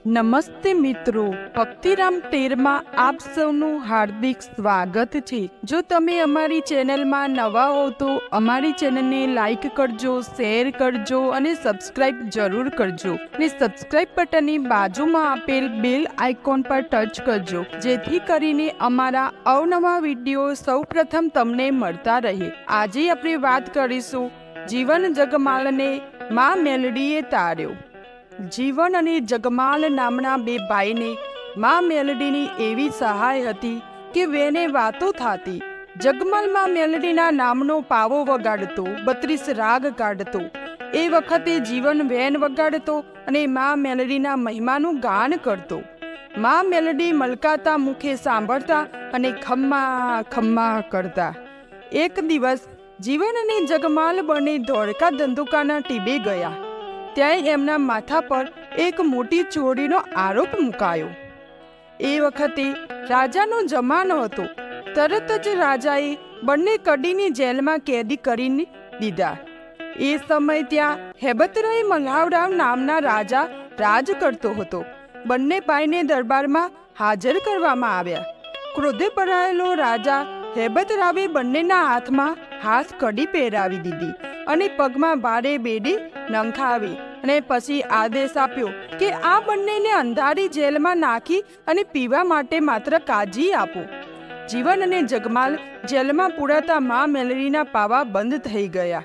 નમસ્તે મિત્રો, ભક્તિરામ તેરમાં આપ સૌનું હાર્દિક સ્વાગત છે। જો તમે અમારી ચેનલમાં નવા હો તો અમારી ચેનલને લાઈક કરજો, શેર કરજો અને સબસ્ક્રાઇબ જરૂર કરજો અને સબસ્ક્રાઇબ બટનની બાજુમાં આપેલ બેલ આઇકોન પર ટચ કરજો, જેથી કરીને અમારા અવનવા વિડીયો સૌપ્રથમ તમને મળતા રહે। આજે આપણે વાત કરીશું જીવન જગમાલને માં મેલડીએ તાર્યો। જીવન અને જગમાલ નામના બે ભાઈને માં મેલડીની એવી સહાય હતી કે વેને વાતો થતી। જગમાલ માં મેલડીના નામનો પાવો વગાડતો, 32 રાગ કાઢતો। એ વખતે જીવન વેન વગાડતો અને માં મેલડીના મહિમાનું ગાન કરતો। માં મેલડી મલકાતા મુખે સાંભળતા અને ખમ્મા ખમ્મા કરતા। એક દિવસ જીવન અને જગમાલ બંને ધોળકા ધંધુકાના ટીબે ગયા। ત્યાં એમના માથા પર એક મોટી ચોરીનો આરોપ મુકાયો। એ વખતે રાજાનો જમાનો હતો। તરત જ રાજાએ બંને કડીની જેલમાં કેદી કરી દીધા। એ સમય ત્યાં હેબતરાય મલ્હાવરાવ નામના રાજા રાજ કરતો હતો। બંને ભાઈને દરબારમાં હાજર કરવામાં આવ્યા। ક્રોધે ભરાયેલો રાજા હેબતરાવે બંનેના હાથમાં હાથ કડી પહેરાવી દીધી અને પગમાં ભારે બેડી નંખાવી અને પછી આદેશ આપ્યો કે આ બંનેને અંધારી જેલમાં નાખી અને પીવા માટે માત્ર કાજી આપો। જીવન અને જગમાલ જેલમાં પૂરાતા માં મેલડીના પાવા બંધ થઈ ગયા।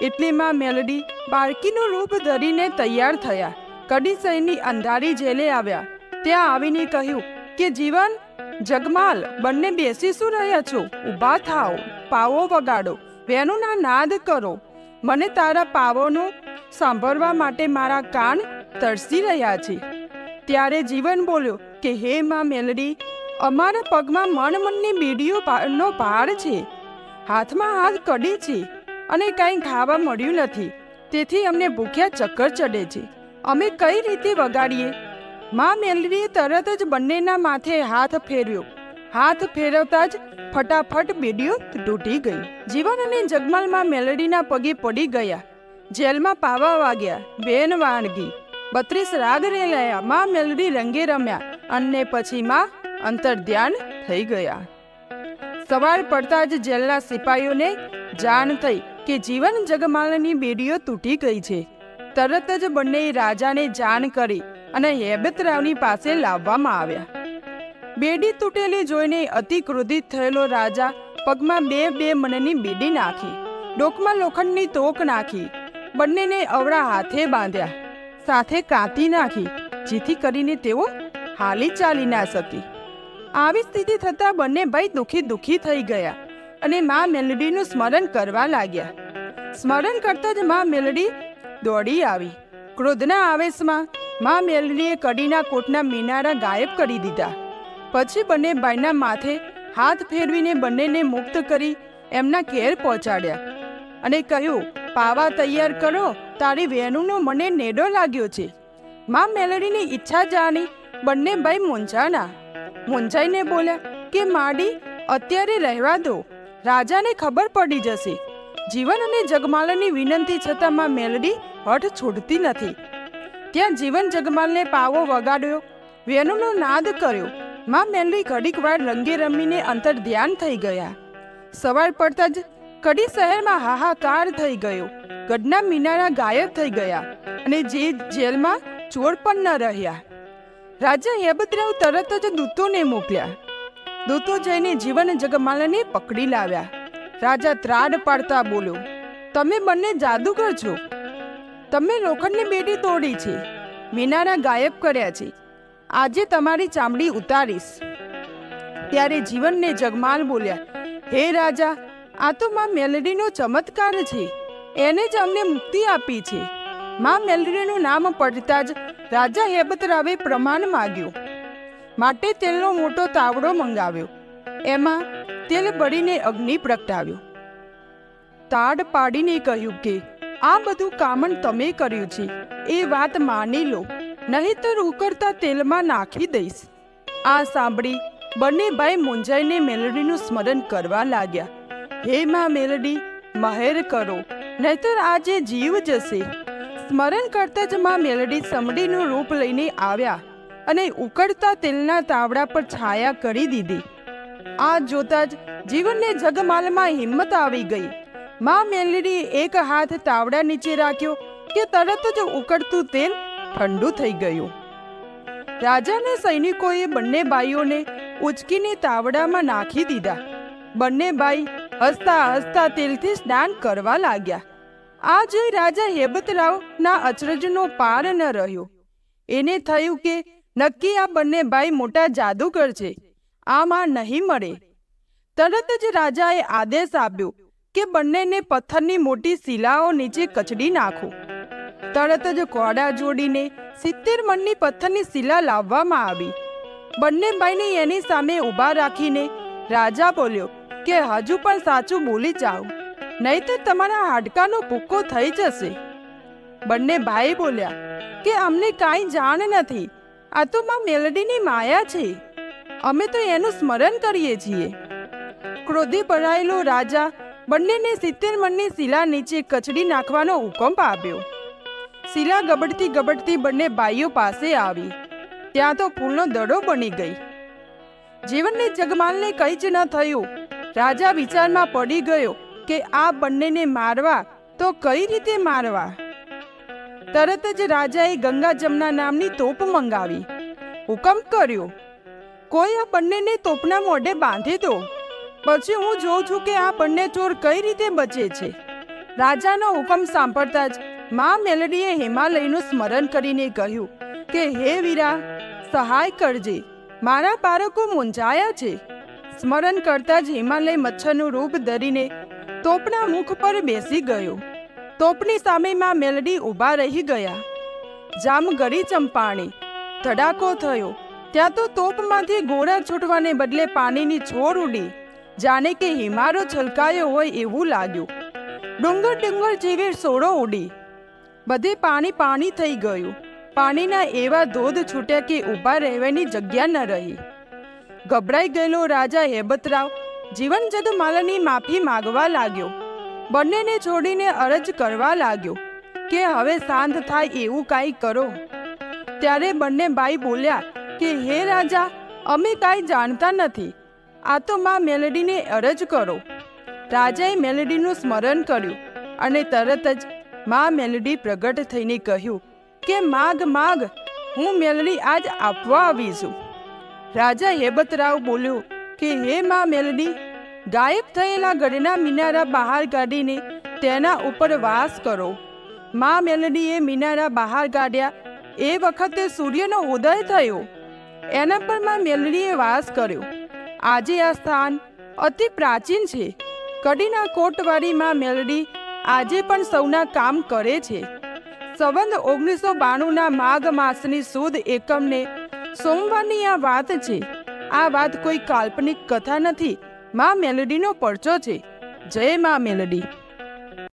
એટલે માં મેલડી બાળકીનું રૂપ ધરીને તૈયાર થયા। કડી સૈની અંધારી જેલે આવ્યા। ત્યાં આવીને કહ્યું કે જીવન, જગમાલ, બંને બેસી શું રહ્યા છો? ઊભા થાઓ, પાવો વગાડો, વેણુના નાદ કરો। મને તારા પાવોનો સાંભળવા માટે મારા કાન તરસી રહ્યા છે। ત્યારે જીવન બોલ્યો કે હે માં મેલડી, અમારા પગમાં મણની બેડીઓનો ભાર છે, હાથમાં હાથ કડી છે અને કાંઈ ખાવા મળ્યું નથી, તેથી અમને ભૂખ્યા ચક્કર ચડે છે। અમે કઈ રીતે વગાડીએ? માં મેલડીએ તરત જ બંનેના માથે હાથ ફેરવ્યો। હાથ ફેરવતા જ ફટાફટ બેડીઓ તૂટી ગઈ। જીવન અને જગમાલ માં મેલડીના પગે પડી ગયા। જેલમાં પાવા વાગ્યા, બેન વાણગી, 32 રાગ રેલાયા। માં મેલડી રંગે રમ્યા અને પછી માં અંતર્ધ્યાન થઈ ગયા। સવાર પડતા જ જેલના સિપાહીઓને જાણ થઈ કે જીવન જગમાલની બેડીઓ તૂટી ગઈ છે। તરત જ બંને રાજાને જાણ કરી અને હેબતરાવની પાસે લાવવામાં આવ્યા। બેડી તૂટેલી જોઈને અતિ ક્રોધિત થયેલો રાજા પગમાં બે મણની બેડી નાખી, ડોકમાં લોખંડની તોક નાખી, બંનેને અવળા હાથે બાંધ્યા, સાથે કાંતી નાખી, જેથી કરીને તેઓ હાલી ચાલી ના શકી। આવી સ્થિતિ થતાં બંને ભાઈ દુખી થઈ ગયા અને માં મેલડીનું સ્મરણ કરવા લાગ્યા। સ્મરણ કરતા જ માં મેલડી દોડી આવી। ક્રોધના આવેશમાં માં મેલડીએ કડીના કોટના મિનારા ગાયબ કરી દીધા। પછી બંને ભાઈના માથે હાથ ફેરવીને બંનેને મુક્ત કરી એમના ઘેર પહોંચાડ્યા અને કહ્યું, પાવા તૈયાર કરો, તારી વેણુનો મને નેડો લાગ્યો છે। માં મેલડીની ઈચ્છા જાણી બંને ભાઈ મૂંઝાઈને બોલ્યા કે માડી, અત્યારે રહેવા દો, રાજાને ખબર પડી જશે। જીવન અને જગમાલની વિનંતી છતાં માં મેલડી હઠ છોડતી નથી। ત્યાં જીવન જગમાલને પાવો વગાડ્યો, વેણુનો નાદ કર્યો। માં મેલડી ઘડીક વાર રંગે રમીને અંતર્ધ્યાન થઈ ગયા। સવાર પડતા જ કડી શહેરમાં હાહાકાર થઈ ગયો। ગઢના મિનારા ગાયબ થઈ ગયા અને જેલમાં ચોર પણ ન રહ્યા। રાજા હેબતરાવ તરત જ દૂતોને મોકલ્યા। દૂતો જઈને જીવન જગમાલને પકડી લાવ્યા। રાજા ત્રાડ પાડતા બોલ્યો, તમે બંને જાદુગર છો, તમે લોખંડની બેડી તોડી છે, મિનારા ગાયબ કર્યા છે, આજે તમારી ચામડી ઉતારીશ। ત્યારે જીવનને જગમાલ બોલ્યા, હે રાજા, આ તો માં મેલડીનો ચમત્કાર છે, એને જ અમને મુક્તિ આપી છે। માં મેલડીનું નામ પડતા જ રાજા હેબતરાવે પ્રમાણ માગ્યું માટે તેલનો મોટો તાવડો મંગાવ્યો। એમાં તેલ બળીને અગ્નિ પ્રગટાવ્યો। તાડ પાડીને કહ્યું કે આ બધું કામણ તમે કર્યું છે, એ વાત માની લો, નહીંતર ઉકળતા તેલમાં નાખી દઈશ। આ સાંભળી બંને ભાઈ મૂંઝાઈને મેલડીનું સ્મરણ કરવા લાગ્યા। હે માં મેલડી, મહેર કરો, નહીંતર આજે જીવ જશે। સ્મરણ કરતા જ માં મેલડી સમડીનું રૂપ લઈને આવ્યા અને ઉકળતા તેલના તાવડા પર છાયા કરી દીધી. આ જોતા જ જીવનને જગમાલમાં હિંમત આવી ગઈ. માં મેલડી એક હાથ તાવડા નીચે રાખ્યો કે તરત જ ઉકળતું તેલ ઠંડુ થઈ ગયું. રાજાના સૈનિકોએ બંને બાઈઓને ઉચકીને તાવડામાં નાખી દીધા. બંને બાઈ હસતા હસતા તેલથી સ્નાન કરવા લાગ્યા. આ જોઈ રાજા હેબતરાવના અચરજનો પાર ન રહ્યો. એને થયું કે નક્કી આ બંને ભાઈ મોટા જાદુગર છે, આમાં નહીં મળે. તરત જ રાજાએ આદેશ આપ્યો કે બંનેને પથ્થરની મોટી શિલાઓ નીચે કચડી નાખો. તરત જ કોડા જોડીને 70 મણની પથ્થરની શિલા લાવવામાં આવી. બંને ભાઈને એની સામે ઊભા રાખીને રાજા બોલ્યો કે હજુ પણ સાચું બોલી જાઓ, નહીંતર તમારા હાડકાનો ભૂક્કો થઈ જશે. બંને ભાઈ બોલ્યા કે અમને કાંઈ જાણ નથી, આ તો માં મેલડીની માયા છે, અમે તો એનું સ્મરણ કરીએ છીએ. ક્રોધે ભરાયેલો રાજા બંનેને 70 મણની શિલા નીચે કચડી નાખવાનો હુકમ આપ્યો. શિલા ગબડતી ગબડતી બંને ભાઈઓ પાસે આવી. ત્યાં તો ફૂલનો દડો બની ગઈ. જીવનને જગમાલને કંઈ જ ન થયું. રાજા વિચારમાં પડી ગયો કે આ બંનેને મારવા તો કઈ રીતે મારવા. તરત જ રાજાએ ગંગા જમના નામની તોપ મંગાવી. હુકમ કર્યો, કોઈ આ બંનેને તોપના મોઢે બાંધી દો, પછી હું જોઉં છું કે આ બંને ચોર કઈ રીતે બચે છે. રાજાનો હુકમ સાંભળતા જ માં મેલડીએ હિમાલયનું સ્મરણ કરીને કહ્યું કે હે વીરા, સહાય કરજે, મારા બાળકો મૂંઝાયા છે. સ્મરણ કરતા જ હિમાલય મચ્છરનું રૂપ ધરીને તોપના મુખ પર બેસી ગયો. તોપની સામે માં મેલડી ઊભા રહી ગયા. જામ ગળી ચંપાણી, ધડાકો થયો. ત્યાં તો તોપમાંથી ગોળા છૂટવાને બદલે પાણીની છોડ ઉડી, જાણે કે હિમારો છલકાયો હોય એવું લાગ્યું. ડુંગર ડુંગર જેવી સોડો ઉડી, બધે પાણી પાણી થઈ ગયું. પાણીના એવા ધોધ છૂટ્યા કે ઊભા રહેવાની જગ્યા ન રહી. ગભરાઈ ગયેલો રાજા હેબતરાવ જીવન જગમાલની માફી માગવા લાગ્યો. બંનેને છોડીને અરજ કરવા લાગ્યો કે હવે શાંત થાય એવું કાંઈ કરો. ત્યારે બંને ભાઈ બોલ્યા કે હે રાજા, અમે કાંઈ જાણતા નથી, આ તો માં મેલડીને અરજ કરો. રાજાએ મેલડીનું સ્મરણ કર્યું અને તરત જ માં મેલડી પ્રગટ થઈને કહ્યું કે માગ માગ, હું મેલડી આજ આપવા આવી છું. રાજા હેબતરાવ બોલ્યો કે હે માં મેલડી, ગાયબ થયેલા ગઢના મિનારા બહાર કાઢીને તેના ઉપર વાસ કરો. માં મેલડીએ મિનારા બહાર કાઢ્યા. એ વખતે સૂર્યનો ઉદય થયો. એના પર માં મેલડીએ વાસ કર્યો. આજે આ સ્થાન અતિ પ્રાચીન છે. કડીના કોટવાળી માં મેલડી આજે પણ સૌના કામ કરે છે. સંવંત 1992ના માઘ માસની સુદ એકમને સોમવારની આ વાત છે. આ વાત કોઈ કાલ્પનિક કથા નથી, માં મેલડીનો પરચો છે. જય માં મેલડી.